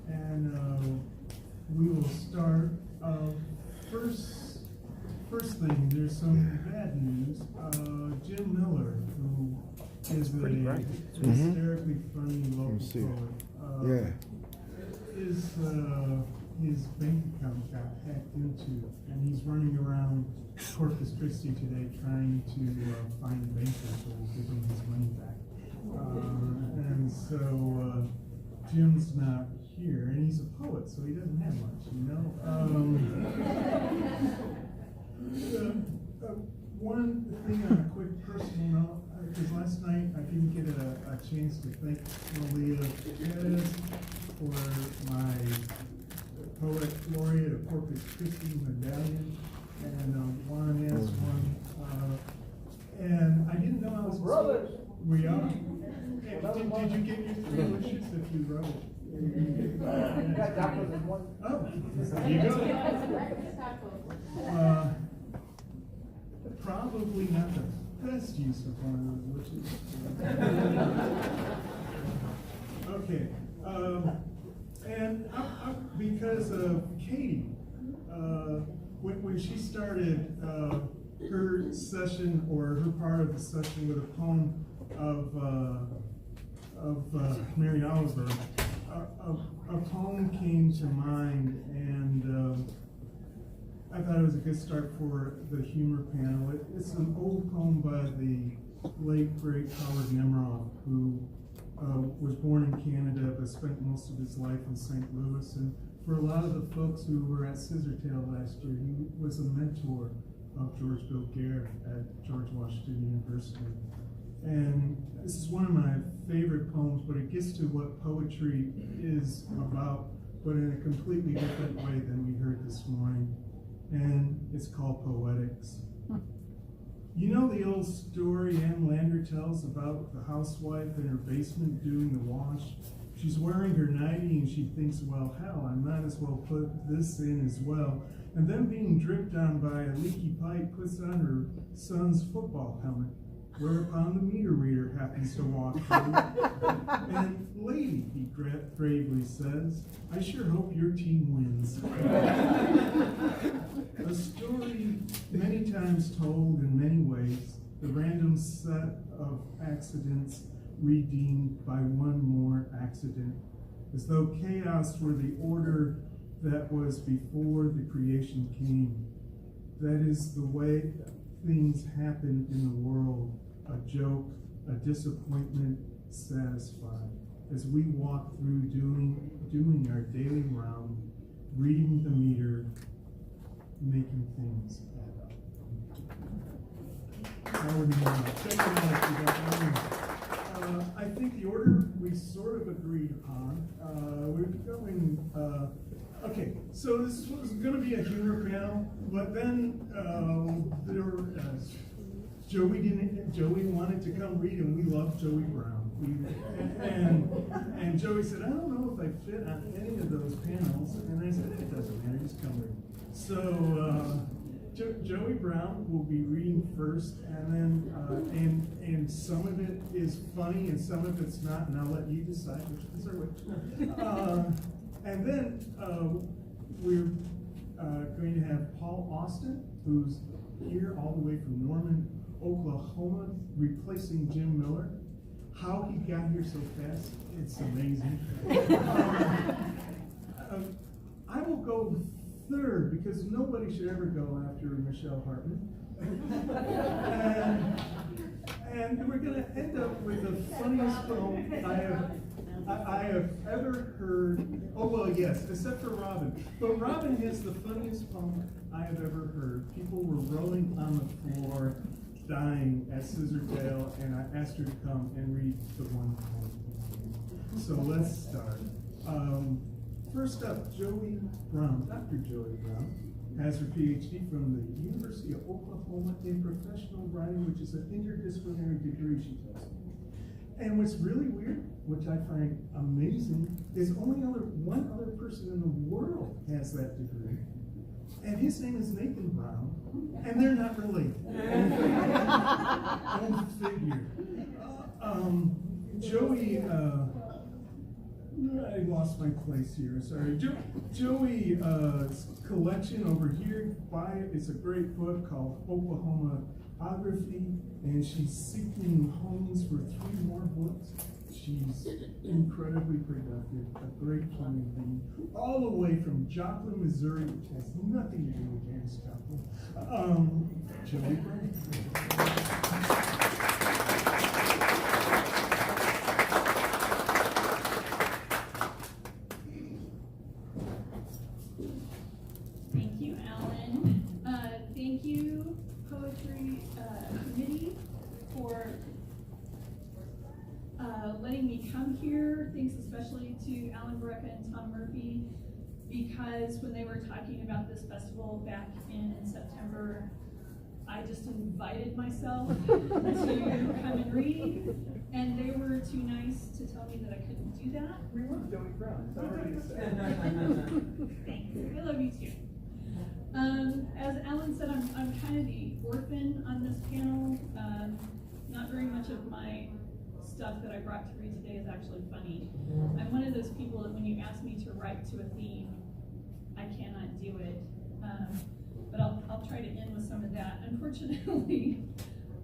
and we will start. First thing, there's some bad news. Jim Miller, who is a hysterically funny local poet, his bank account got hacked into, and he's running around Corpus Christi today trying to find bankers who will give him his money back. And so Jim's not here, and he's a poet, so he doesn't have much, you know. One thing on a quick personal note, because last night I didn't get a chance to thank Malia Perez for my poet laureate of Corpus Christi medallion, and Juan has one. And I didn't know I was brothers. We are. Did you get your 3 wishes if you wrote it? Oh, there you go. Probably not the best use of one of those wishes. Okay. And because of Katie, when she started her session, or her part of the session, with a poem of Mary Oliver, a poem came to mind, and I thought it was a good start for the humor panel. It's an old poem by the late, great Howard Nemeroff, who was born in Canada but spent most of his life in St. Louis. And for a lot of the folks who were at Scissortail last year, he was a mentor of George Bill Gare at George Washington University. And this is one of my favorite poems, but it gets to what poetry is about, but in a completely different way than we heard this morning. And it's called Poetics. You know the old story Ann Lander tells about the housewife in her basement doing the wash? She's wearing her nightie and she thinks, well, hell, I might as well put this in as well. And then being dripped on by a leaky pipe, puts on her son's football helmet, whereupon the meter reader happens to walk through. And lady, he gravely says, I sure hope your team wins. A story many times told in many ways, the random set of accidents redeemed by one more accident, as though chaos were the order that was before the creation came. That is the way things happen in the world, a joke, a disappointment, satisfied, as we walk through doing our daily round, reading the meter, making things add up. I think the order we sort of agreed upon. We're going. Okay, so this was going to be a humor panel, but then Joey wanted to come read, and we love Joey Brown. And Joey said, I don't know if I fit on any of those panels, and I said, it doesn't matter, just come read. So Joey Brown will be reading first, and then and some of it is funny and some of it's not, and I'll let you decide which ones are which. And then we're going to have Paul Austin, who's here all the way from Norman, Oklahoma, replacing Jim Miller. How he got here so fast, it's amazing. I will go third because nobody should ever go after Michelle Hartman. And we're going to end up with the funniest poem I have ever heard. Oh, well, yes, except for Robin. But Robin has the funniest poem I have ever heard. People were rolling on the floor, dying at Scissortail, and I asked her to come and read the one poem. So let's start. First up, Joey Brown. Dr. Joey Brown has her PhD from the University of Oklahoma in professional writing, which is an interdisciplinary degree, she tells me. And what's really weird, which I find amazing, is only one other person in the world has that degree. And his name is Nathan Brown, and they're not related. Go figure. Joey, I lost my place here. Sorry. Joey's collection over here. Buy it. It's a great book called Oklahomaography, and she's seeking homes for 3 more books. She's incredibly productive, a great human being, all the way from Joplin, Missouri, which has nothing to do with Janis Joplin. Joey Berrecka. Thank you, Alan. Thank you, Poetry Committee, for letting me come here. Thanks especially to Alan Berrecka and Tom Murphy, because when they were talking about this festival back in September, I just invited myself to come and read, and they were too nice to tell me that I couldn't do that. We love Joey Brown. Thanks. I love you too. As Alan said, I'm kind of the orphan on this panel. Not very much of my stuff that I brought to read today is actually funny. I'm one of those people that when you ask me to write to a theme, I cannot do it. But I'll try to end with some of that. Unfortunately,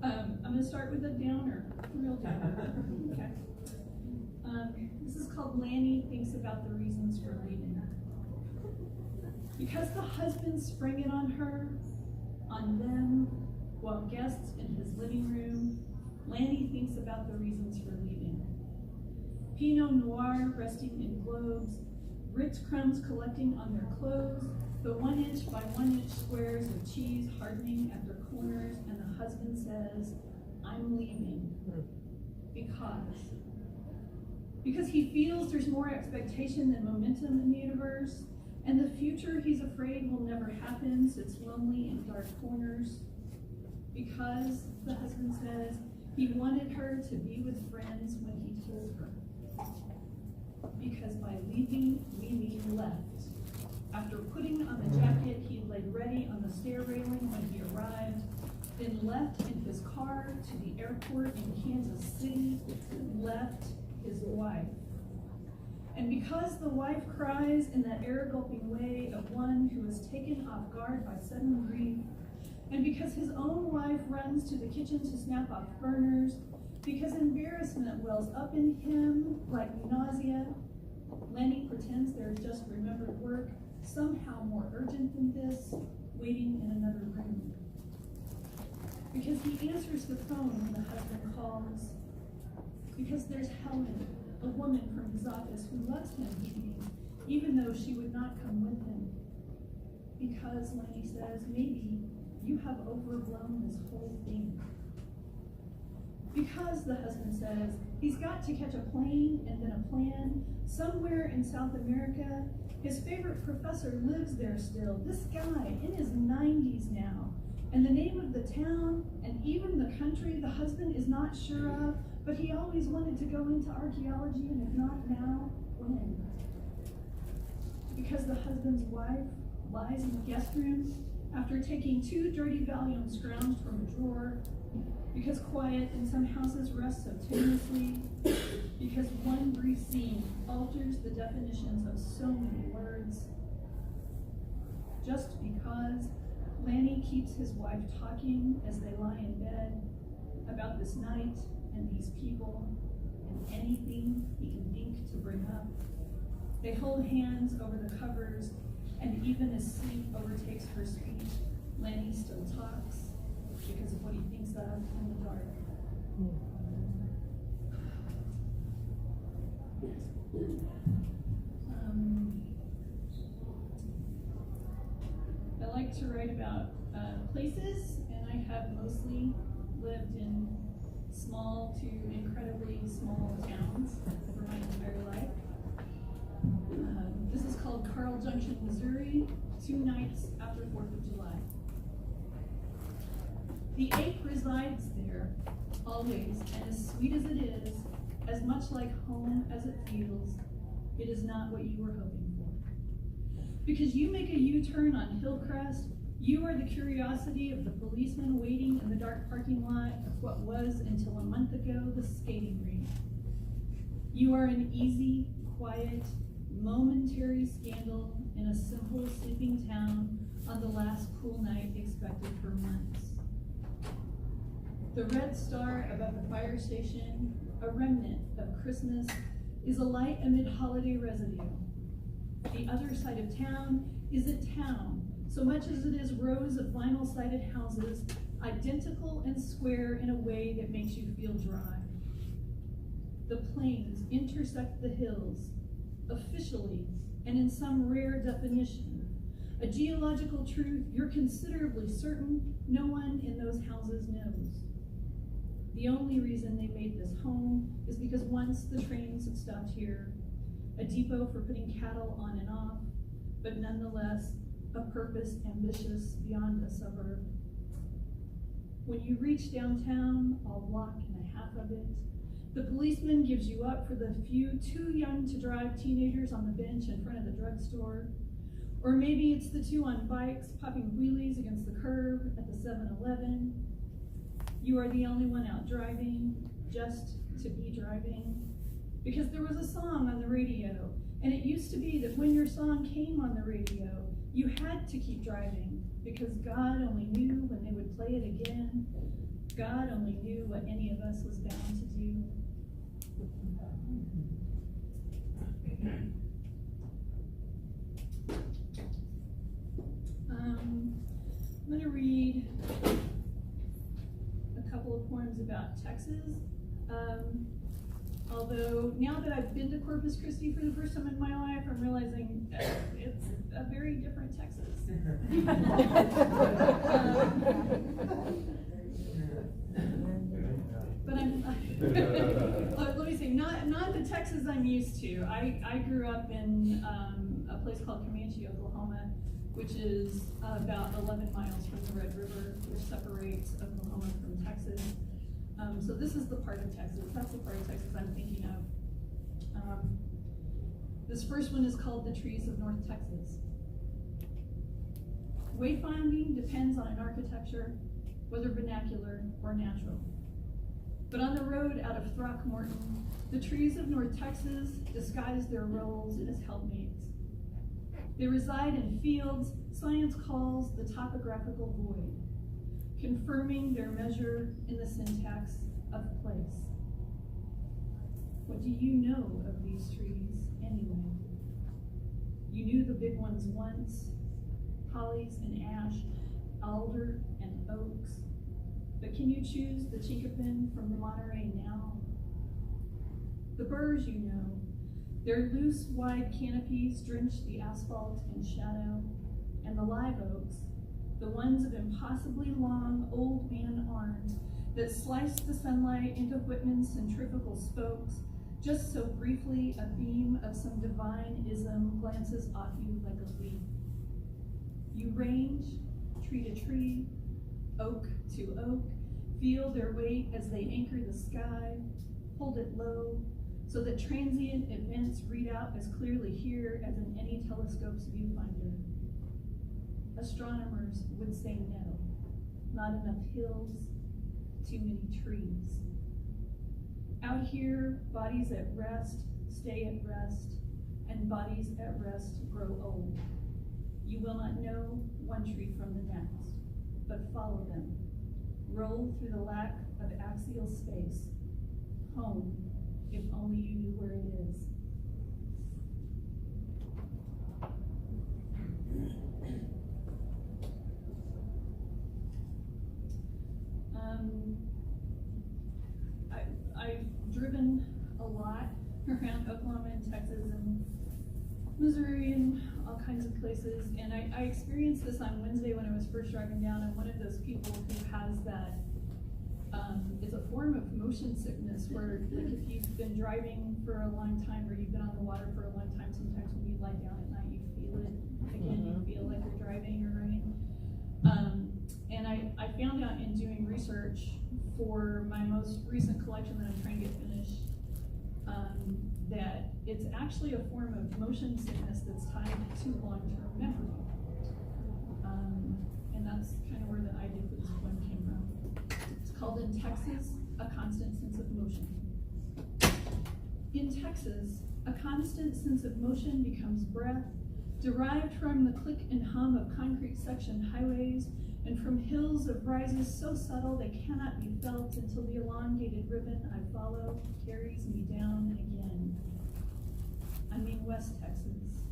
I'm going to start with a downer, a real downer. Okay. This is called Lanny Thinks About the Reasons for Leaving. Because the husband sprang it on her, on them, while guests in his living room, Lanny thinks about the reasons for leaving. Pinot Noir resting in globes, Ritz crumbs collecting on their clothes, the 1-inch by 1-inch squares of cheese hardening at their corners, and the husband says, I'm leaving. Because he feels there's more expectation than momentum in the universe, and the future he's afraid will never happen sits lonely in dark corners. Because, the husband says, he wanted her to be with friends when he told her. Because by leaving, we mean left. After putting on the jacket he laid ready on the stair railing when he arrived, then left in his car to the airport in Kansas City, left his wife. And because the wife cries in that air-gulping way of one who is taken off guard by sudden grief, and because his own wife runs to the kitchen to snap off burners, because embarrassment wells up in him like nausea, Lenny pretends there's just remembered work, somehow more urgent than this, waiting in another room. Because he answers the phone when the husband calls. Because there's Helen, a woman from his office who loves him even though she would not come with him. Because Lenny says, maybe you have overblown this whole thing. Because, the husband says, he's got to catch a plane and then a plan somewhere in South America. His favorite professor lives there still, this guy in his 90s now. And the name of the town and even the country the husband is not sure of, but he always wanted to go into archaeology, and if not now, when? Because the husband's wife lies in the guest room after taking 2 dirty Valium scrounged from a drawer. Because quiet in some houses rests so tenuously. Because one brief scene alters the definitions of so many words. Just because Lanny keeps his wife talking as they lie in bed about this night and these people and anything he can think to bring up. They hold hands over the covers, and even as sleep overtakes her speech, Lanny still talks because of what he thinks of in the dark. I like to write about places, and I have mostly lived in small to incredibly small towns for my entire life. This is called Carl Junction, Missouri, 2 nights after 4th of July. The ache resides there, always, and as sweet as it is, as much like home as it feels, it is not what you were hoping for. Because you make a U-turn on Hillcrest, you are the curiosity of the policeman waiting in the dark parking lot of what was, until a month ago, the skating rink. You are an easy, quiet, momentary scandal in a simple sleeping town on the last cool night expected for months. The red star above the fire station, a remnant of Christmas, is alight amid holiday residue. The other side of town isn't town, so much as it is rows of vinyl-sided houses, identical and square in a way that makes you feel dry. The plains intersect the hills, officially and in some rare definition, a geological truth you're considerably certain no one in those houses knows. The only reason they made this home is because once the trains had stopped here, a depot for putting cattle on and off, but nonetheless a purpose ambitious beyond a suburb. When you reach downtown, a block and a half of it, the policeman gives you up for the few too young to drive teenagers on the bench in front of the drugstore, or maybe it's the two on bikes popping wheelies against the curb at the 7-Eleven. You are the only one out driving, just to be driving, because there was a song on the radio, and it used to be that when your song came on the radio, you had to keep driving, because God only knew when they would play it again. God only knew what any of us was bound to do. I'm going to read a couple of poems about Texas. Although now that I've been to Corpus Christi for the first time in my life, I'm realizing it's a very different Texas. But let me say, not the Texas I'm used to. I grew up in a place called Comanche, Oklahoma, which is about 11 miles from the Red River, which separates Oklahoma from Texas. So this is the part of Texas. That's the part of Texas I'm thinking of. This first one is called The Trees of North Texas. Wayfinding depends on an architecture, whether vernacular or natural. But on the road out of Throckmorton, the trees of North Texas disguise their roles as helpmates. They reside in fields science calls the topographical void, confirming their measure in the syntax of place. What do you know of these trees anyway? You knew the big ones once, hollies and ash, alder and oaks, but can you choose the chinkapin from the Monterey now? The burrs you know, their loose, wide canopies drench the asphalt in shadow, and the live oaks, the ones of impossibly long old man arms that slice the sunlight into Whitman's centrifugal spokes, just so briefly a beam of some divine ism glances off you like a leaf. You range, tree to tree, oak to oak, feel their weight as they anchor the sky, hold it low, so that transient events read out as clearly here as in any telescope's viewfinder. Astronomers would say no, not enough hills, too many trees. Out here, bodies at rest stay at rest, and bodies at rest grow old. You will not know one tree from the next, but follow them. Roll through the lack of axial space. Home, if only you knew where it is. I've driven a lot around Oklahoma and Texas and Missouri and all kinds of places, and I experienced this on Wednesday when I was first driving down. I'm one of those people who has that, it's a form of motion sickness where, like, if you've been driving for a long time or you've been on the water for a long time, sometimes when you lie down at night you feel it again, you feel like you're driving or running. And I found out in doing research for my most recent collection that I'm trying to get finished, that it's actually a form of motion sickness that's tied to long-term memory. And that's kind of where the idea for this one came from. It's called In Texas, A Constant Sense of Motion. In Texas, A constant sense of motion becomes breath, derived from the click and hum of concrete section highways and from hills of rises so subtle they cannot be felt until the elongated ribbon I follow carries me down again. I mean West Texas,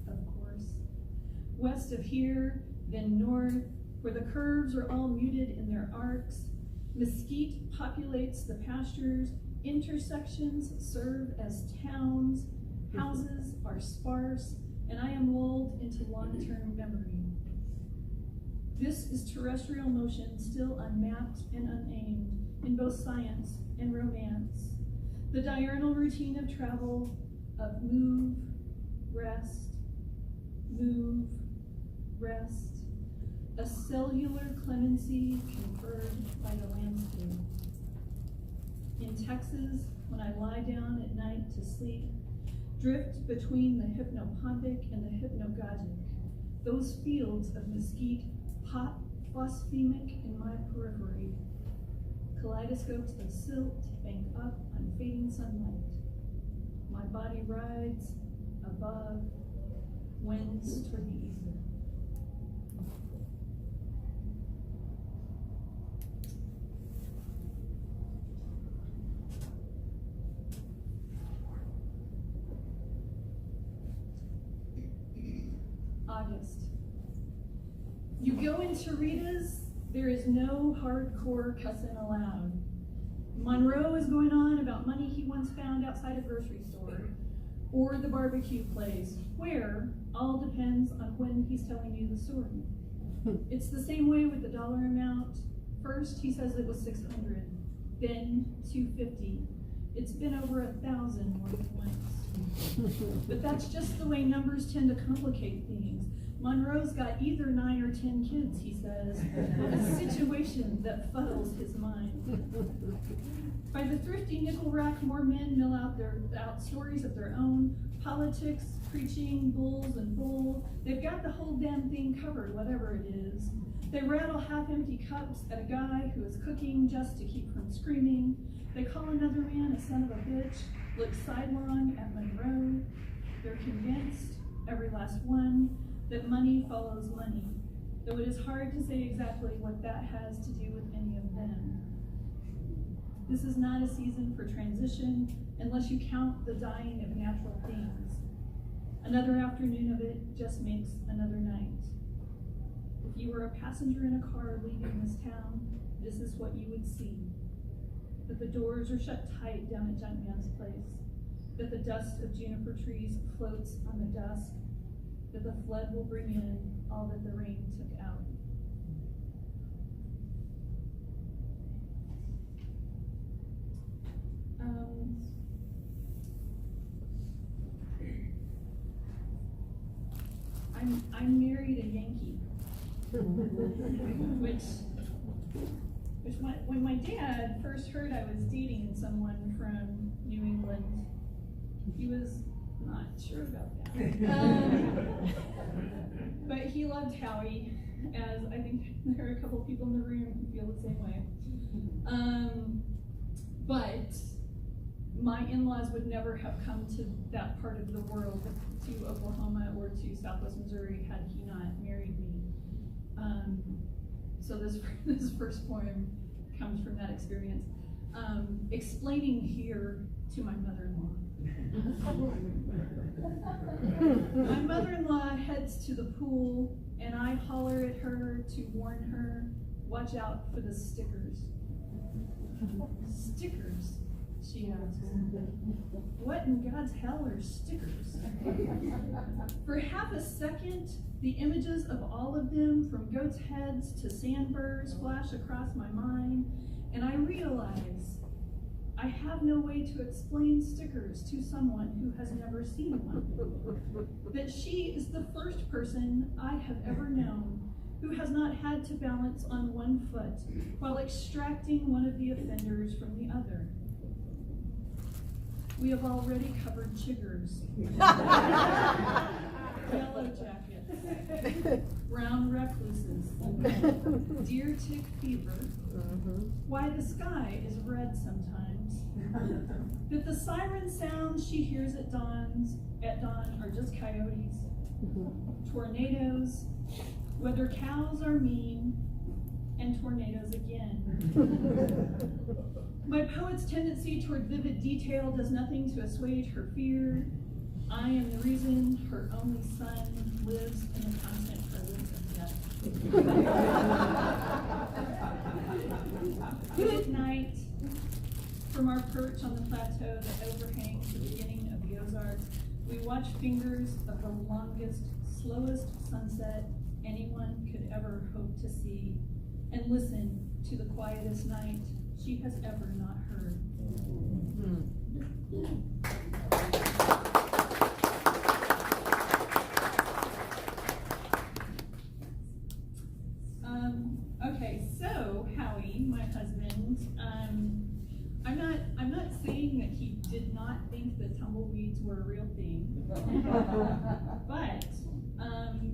of course. West of here, then north, where the curves are all muted in their arcs. Mesquite populates the pastures, intersections serve as towns, houses are sparse, and I am lulled into long-term memory. This is terrestrial motion still unmapped and unaimed in both science and romance. The diurnal routine of travel, of move, rest, a cellular clemency conferred by the landscape. In Texas, when I lie down at night to sleep, drift between the hypnopompic and the hypnagogic, those fields of mesquite pop phosphemic in my periphery, kaleidoscopes of silt bank up on fading sunlight. My body rides above, winds toward the ether. August. You go into Rita's, there is no hardcore cussing allowed. Monroe is going on about money he once found outside a grocery store, or the barbecue place, where all depends on when he's telling you the story. It's the same way with the dollar amount. First, he says it was $600, then $250. It's been over 1,000 more than once. But that's just the way numbers tend to complicate things. Monroe's got either 9 or 10 kids, he says, a situation that fuddles his mind. By the thrifty nickel rack, more men mill out stories of their own, politics, preaching, bulls and bull. They've got the whole damn thing covered, whatever it is. They rattle half-empty cups at a guy who is cooking just to keep from screaming. They call another man a son of a bitch, look sidelong at Monroe. They're convinced, every last one, that money follows money, though it is hard to say exactly what that has to do with any of them. This is not a season for transition unless you count the dying of natural things. Another afternoon of it just makes another night. If you were a passenger in a car leaving this town, this is what you would see. That the doors are shut tight down at Junkman's place, that the dust of juniper trees floats on the dusk, that the flood will bring in all that the rain took out. I married a Yankee, which when my dad first heard I was dating someone from New England, he was not sure about that. But he loved Howie, as I think there are a couple people in the room who feel the same way. But my in-laws would never have come to that part of the world, to Oklahoma or to Southwest Missouri, had he not married me. So this first poem comes from that experience. Explaining here to my mother-in-law. My mother-in-law heads to the pool, and I holler at her to warn her, watch out for the stickers. Stickers, she asks. What in God's hell are stickers? For half a second, the images of all of them, from goats' heads to sandburrs, flash across my mind, and I realize I have no way to explain stickers to someone who has never seen one. That she is the first person I have ever known who has not had to balance on one foot while extracting one of the offenders from the other. We have already covered chiggers. Yellow jacket. brown recluses, deer tick fever, why the sky is red sometimes, that the siren sounds she hears at dawn are just coyotes, tornadoes, whether cows are mean, and tornadoes again. My poet's tendency toward vivid detail does nothing to assuage her fear. I am the reason her only son lives in the constant presence of death. Good at night, from our perch on the plateau that overhangs the beginning of the Ozarks, we watch fingers of the longest, slowest sunset anyone could ever hope to see, and listen to the quietest night she has ever not heard. Okay, so Howie, my husband, I'm not saying that he did not think that tumbleweeds were a real thing, but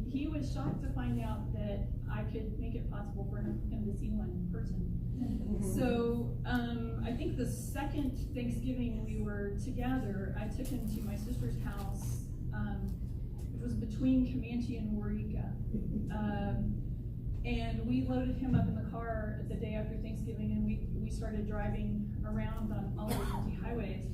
he was shocked to find out that I could make it possible for him to see one in person. So I think the second Thanksgiving we were together, I took him to my sister's house, which was between Comanche and Berrecka. And we loaded him up in the car the day after Thanksgiving, and we started driving around on all the empty highways.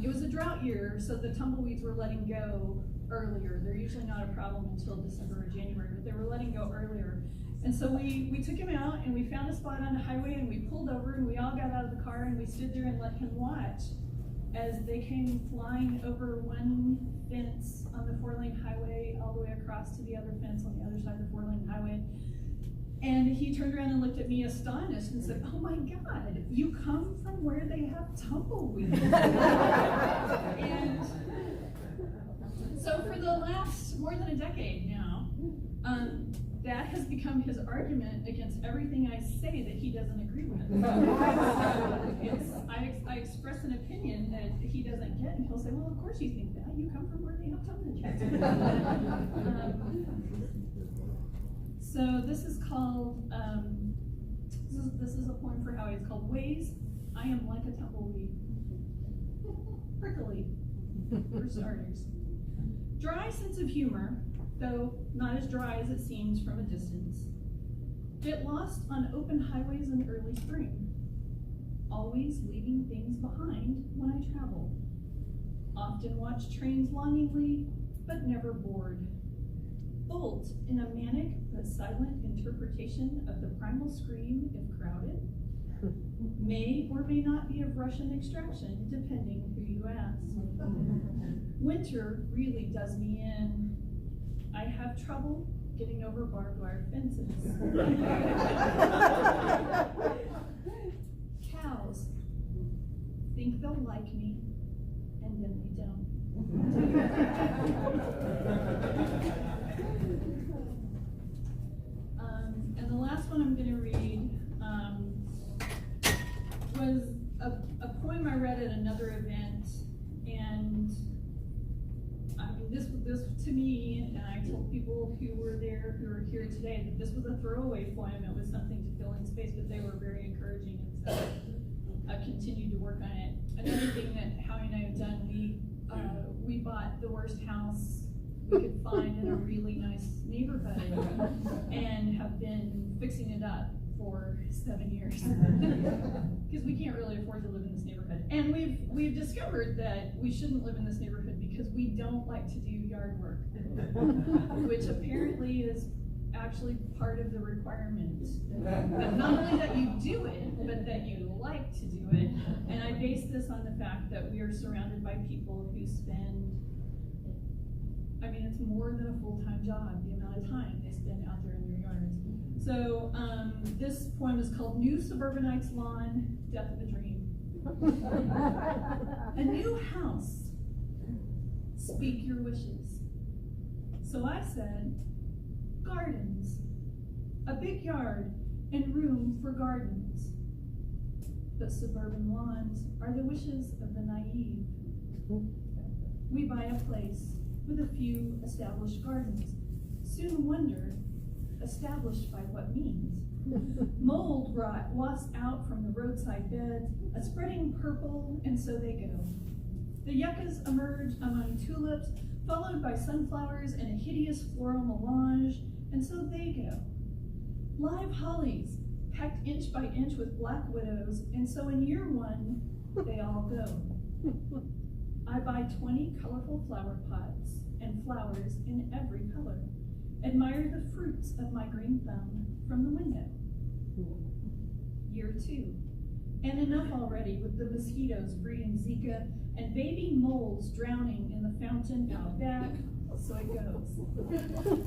It was a drought year, so the tumbleweeds were letting go earlier. They're usually not a problem until December or January, but they were letting go earlier. And so we took him out, and we found a spot on the highway, and we pulled over, and we all got out of the car, and we stood there and let him watch as they came flying over one fence on the 4-lane highway all the way across to the other fence on the other side of the 4-lane highway. And he turned around and looked at me astonished and said, "Oh my God, you come from where they have tumbleweeds." And so for the last more than a decade now, that has become his argument against everything I say that he doesn't agree with. I express an opinion that he doesn't get, and he'll say, "Well, of course you think that. You come from where they have tumbleweeds." So this is called, this is a poem for Howie. It's called Ways I Am Like a Tumbleweed. Prickly, for starters. Dry sense of humor, though not as dry as it seems from a distance. Get lost on open highways in early spring. Always leaving things behind when I travel. Often watch trains longingly, but never bored. Bolt in a manic but silent interpretation of the primal scream if crowded. May or may not be of Russian extraction, depending who you ask. Winter really does me in. I have trouble getting over barbed wire fences. Cows think they'll like me, and then they don't. And the last one I'm going to read was a poem I read at another event, and this to me, and I told people who were there, who are here today, that this was a throwaway poem. It was something to fill in space, but they were very encouraging, and so I continued to work on it. Another thing that Howie and I have done, we bought the worst house we could find in a really nice neighborhood and have been fixing it up for 7 years because we can't really afford to live in this neighborhood. And we've discovered that we shouldn't live in this neighborhood because we don't like to do yard work, which apparently is actually part of the requirement. That not only that you do it, but that you like to do it. And I base this on the fact that we are surrounded by people who spend, I mean, it's more than a full-time job, the amount of time they spend out there in their yards. So this poem is called New Suburbanite's Lawn, Death of a Dream. A new house, speak your wishes. So I said, gardens, a big yard and room for gardens. But suburban lawns are the wishes of the naive. We buy a place with a few established gardens, soon wonder, established by what means. Mold rot wafts out from the roadside beds, a spreading purple, and so they go. The yuccas emerge among tulips, followed by sunflowers and a hideous floral melange, and so they go. Live hollies, packed inch by inch with black widows, and so in year one, they all go. I buy 20 colorful flower pots and flowers in every color. Admire the fruits of my green thumb from the window. Year two, and enough already with the mosquitoes breeding Zika and baby moles drowning in the fountain out back, so it goes.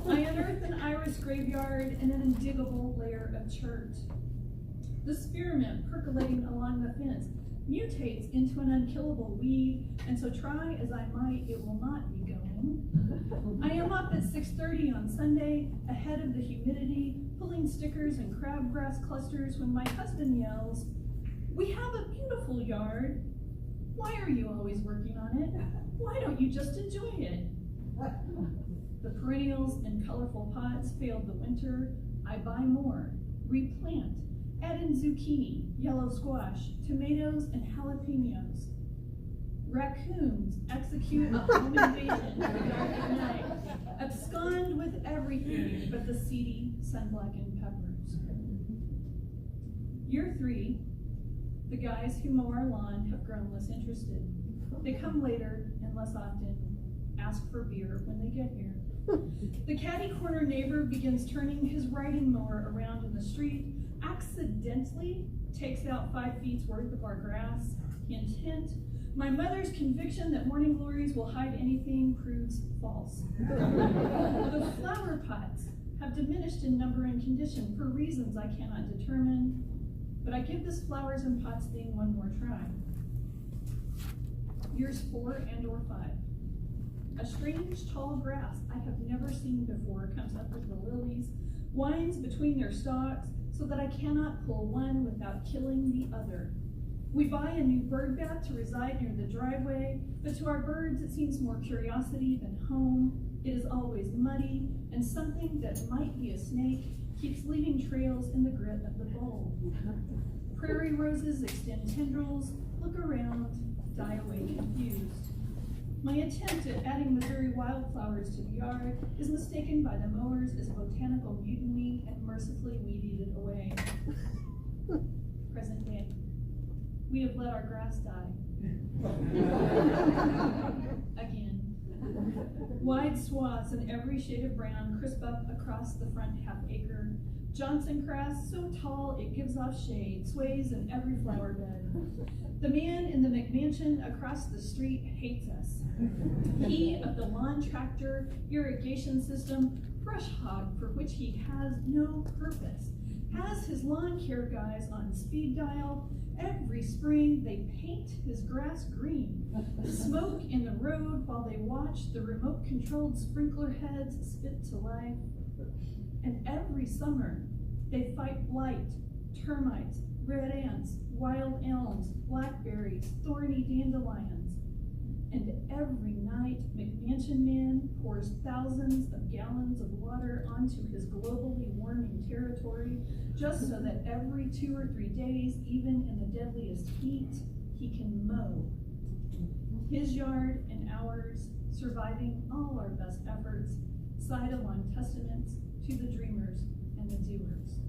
I unearth an iris graveyard and an undiggable layer of chert. The spearmint percolating along the fence mutates into an unkillable weed, and so try as I might, it will not be going. I am up at 6:30 on Sunday, ahead of the humidity, pulling stickers and crabgrass clusters when my husband yells, "We have a beautiful yard. Why are you always working on it? Why don't you just enjoy it?" The perennials and colorful pots failed the winter. I buy more, replant, add in zucchini, yellow squash, tomatoes, and jalapenos. Raccoons execute a home invasion in the dark of night, abscond with everything but the seedy, sun-blackened peppers. Year three, the guys who mow our lawn have grown less interested. They come later and less often, ask for beer when they get here. The catty corner neighbor begins turning his riding mower around in the street, accidentally takes out 5 feet's worth of our grass. Hint, hint. My mother's conviction that morning glories will hide anything proves false. The flower pots have diminished in number and condition for reasons I cannot determine, but I give this flowers and pots thing one more try. Years 4 and or 5. A strange tall grass I have never seen before comes up with the lilies, winds between their stalks so that I cannot pull one without killing the other. We buy a new bird bath to reside near the driveway, but to our birds it seems more curiosity than home. It is always muddy, and something that might be a snake keeps leaving trails in the grit of the bowl. Prairie roses extend tendrils, look around, die away confused. My attempt at adding Missouri wildflowers to the yard is mistaken by the mowers as botanical mutiny and mercifully weeded it away. Present day. We have let our grass die. Again. Wide swaths in every shade of brown crisp up across the front half-acre. Johnson grass so tall it gives off shade, sways in every flower bed. The man in the McMansion across the street hates us. He of the lawn tractor, irrigation system, brush hog for which he has no purpose, has his lawn care guys on speed dial. Every spring they paint his grass green, smoke in the road while they watch the remote-controlled sprinkler heads spit to life. And every summer they fight blight, termites, red ants, wild elms, blackberries, thorny dandelions. And every night, McMansion Man pours thousands of gallons of water onto his globally warming territory, just so that every 2 or 3 days, even in the deadliest heat, he can mow. His yard and ours, surviving all our best efforts, side along testaments to the dreamers and the doers.